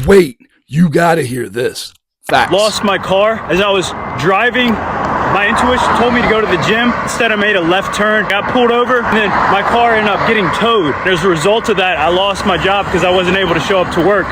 Wait, you gotta hear this. Facts. Lost my car as I was driving. My intuition told me to go to the gym. Instead, I made a left turn, got pulled over, and then my car ended up getting towed. As a result of that, I lost my job because I wasn't able to show up to work.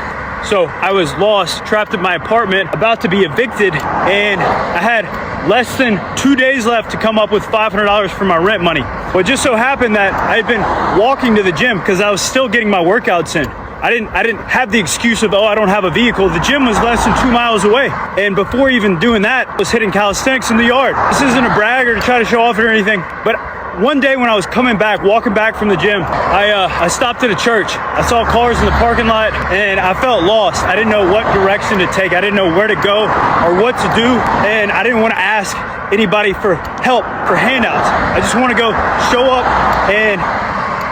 So I was lost, trapped at my apartment, about to be evicted, and I had less than 2 days left to come up with $500 for my rent money. Well, it just so happened that I had been walking to the gym because I was still getting my workouts in. I didn't have the excuse of, oh, I don't have a vehicle. The gym was less than 2 miles away. And before even doing that, I was hitting calisthenics in the yard. This isn't a brag or to try to show off or anything, but one day when I was coming back, walking back from the gym, I stopped at a church. I saw cars in the parking lot and I felt lost. I didn't know what direction to take. I didn't know where to go or what to do. And I didn't want to ask anybody for help, for handouts. I just want to go show up and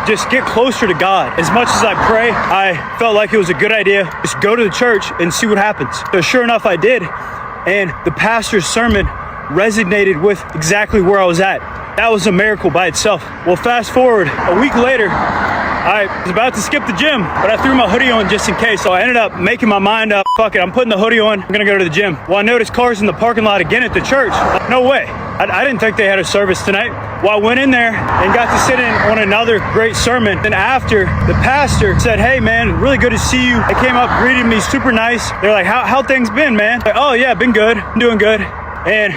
just get closer to God. As much as I pray, I felt like it was a good idea. Just go to the church and see what happens. So sure enough, I did. And the pastor's sermon resonated with exactly where I was at. That was a miracle by itself. Well, fast forward a week later, I was about to skip the gym, but I threw my hoodie on just in case. So I ended up making my mind up. Fuck it, I'm putting the hoodie on. I'm gonna go to the gym. Well, I noticed cars in the parking lot again at the church. No way. I didn't think they had a service tonight. Well, I went in there and got to sit in on another great sermon. And after, the pastor said, hey man, really good to see you. They came up, greeted me super nice. They're like, how things been, man? Like, oh yeah, been good, I'm doing good. And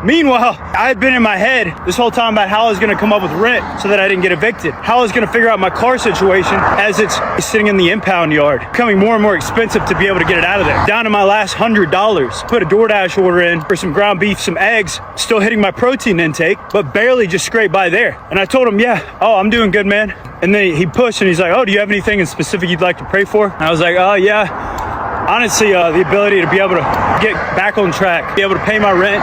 meanwhile, I had been in my head this whole time about how I was gonna come up with rent so that I didn't get evicted. How I was gonna figure out my car situation as it's sitting in the impound yard, becoming more and more expensive to be able to get it out of there. Down to my last $100. Put a DoorDash order in for some ground beef, some eggs, still hitting my protein intake, but barely just scraped by there. And I told him, yeah, oh, I'm doing good, man. And then he pushed and he's like, oh, do you have anything in specific you'd like to pray for? And I was like, oh yeah. Honestly, the ability to be able to get back on track, be able to pay my rent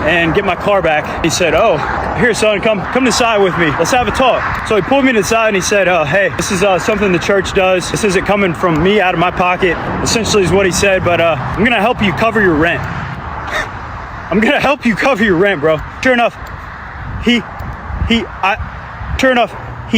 and get my car back. He said, oh, here son, come to the side with me. Let's have a talk. So he pulled me to the side and he said, hey, this is something the church does. This isn't coming from me out of my pocket, essentially is what he said, but I'm gonna help you cover your rent. I'm gonna help you cover your rent, bro. Sure enough, he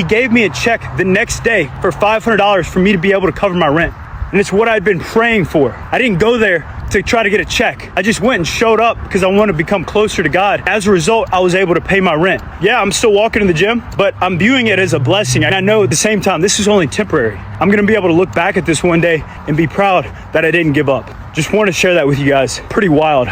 gave me a check the next day for $500 for me to be able to cover my rent. And it's what I'd been praying for. I didn't go there to try to get a check. I just went and showed up because I wanted to become closer to God. As a result, I was able to pay my rent. Yeah, I'm still walking in the gym, but I'm viewing it as a blessing. And I know at the same time, this is only temporary. I'm gonna be able to look back at this one day and be proud that I didn't give up. Just want to share that with you guys. Pretty wild.